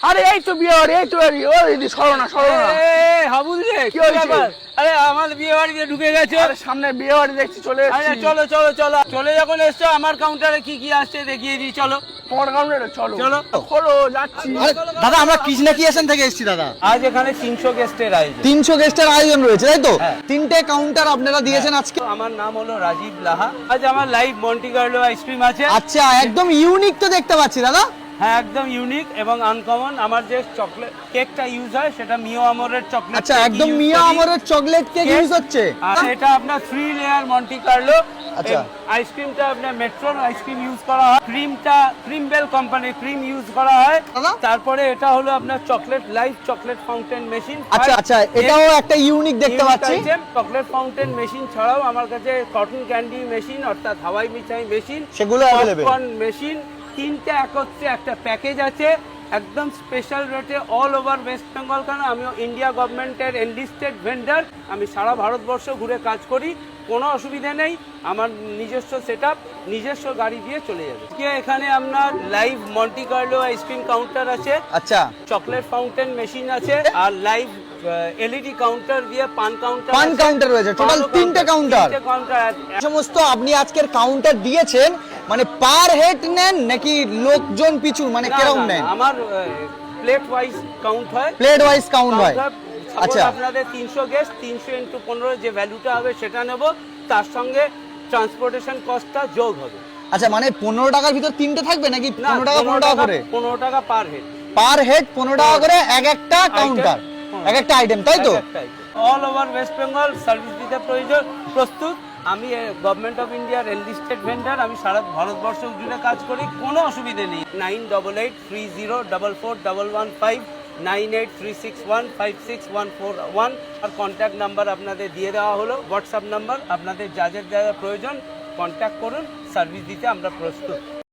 আরে এই তো বিয়ে বাড়ি, এই তো বাড়ি। ও দিদি সরো না। হাবুল রে, কি হয়েছে? আরে আমার বিয়ে বাড়িতে ঢুকে গেছে। আরে সামনে বিয়ে বাড়ি দেখছি, চলে আরে এসেছি। চলো চলো চলো, চলে যখন এসছো আমার কাউন্টারে কি কি আসছে দেখিয়ে দিই। চলো তোমার কাউন্টারে চলো। চলো। খোলো, যাচ্ছি। আরে দাদা, আমরা কৃষ্ণা ক্রিয়েশন থেকে এসেছি দাদা। আজ এখানে 300 গেস্টের আয়োজন। 300 গেস্টের আয়োজন রয়েছে, তাই তো? হ্যাঁ। 3টে কাউন্টার আপনারা দিয়েছেন আজকে। আমার নাম হলো রাজীব লাহা। আজ আমার লাইভ মন্টি কার্লো আইসক্রিম আছে। আচ্ছা, একদম ইউনিক তো দেখতে পাচ্ছি দাদা। হ্যাঁ, একদম ইউনিক এবং আনকমন। আমার যে চকলেট কেকটা ইউজ হয় সেটা মিও আমরের চকলেট। আচ্ছা, একদম মিয়া আমরের চকলেট কেক ইউজ হচ্ছে। আর এটা আপনার 3 লেয়ার মন্টি কার্লো। আচ্ছা। আইসক্রিমটা আপনার মেট্রোর আইসক্রিম ইউজ করা হয়। ক্রিমটা ক্রিম বেল কোম্পানির ক্রিম ইউজ করা হয়। দাদা? তারপরে এটা হলো আপনার chocolate live chocolate fountain machine. আচ্ছা আচ্ছা, এটাও একটা ইউনিক দেখতে পাচ্ছি। চকলেট ফাউন্টেন মেশিন ছাড়াও আমার কাছে কটন ক্যান্ডি মেশিন অর্থাৎ হাওয়াই মিঠাই মেশিন, সেগুলো available। পপকর্ন মেশিন, তিনটে একত্রে একটা প্যাকেজ আছে একদম স্পেশাল রেটে অল ওভার ওয়েস্ট বেঙ্গল। কেন, আমি ইন্ডিয়া গভর্নমেন্টের এনলিস্টেড ভেন্ডার। আমি সারা ভারতবর্ষ ঘুরে কাজ করি, কোনো অসুবিধা নেই। আমার নিজস্ব সেটআপ, নিজস্ব গাড়ি দিয়ে চলে যাবে। এখানে আপনার live Monte Carlo ice cream counter আছে। আচ্ছা, চকলেট ফাউন্টেন মেশিন আছে আর লাইভ এলইডি কাউন্টার দিয়ে পান কাউন্টার পান কাউন্টার রয়েছে। টোটাল 3টে কাউন্টার। আছে। সমস্ত আপনি আজকের কাউন্টার দিয়েছেন, মানে পার হেড নেন নাকি লোকজন পিছু, মানে কিরকম নেন? আমার প্লেট ওয়াইজ কাউন্ট হয়। প্লেট ওয়াইজ কাউন্ট হয়। আচ্ছা, আচ্ছা। আপনাদের 300 গেস্ট, 300 × 15 যে ভ্যালুটা হবে সেটা নেব, তার সঙ্গে ট্রান্সপোর্টেশন কস্টটা যোগ হবে। আচ্ছা, মানে 15 টাকার ভিতর 3টে থাকবে নাকি 15 টাকা 15 টাকা করে? 15 টাকা পার হেড। পার হেড 15 টাকা করে এক একটা কাউন্টার, এক একটা আইটেম, তাই তো? All over West Bengal service দিতে প্রস্তুত। আমি গভর্নমেন্ট অফ ইন্ডিয়ার এনলিস্টেড ভেন্ডার। আমি সারা ভারতবর্ষ জুড়ে কাজ করি, কোনো অসুবিধে নেই। 9883041115 9836156141 আর কন্ট্যাক্ট নাম্বার আপনাদের দিয়ে দেওয়া হলো, হোয়াটসঅ্যাপ নাম্বার। আপনাদের যা যা প্রয়োজন কন্ট্যাক্ট করুন, সার্ভিস দিতে আমরা প্রস্তুত।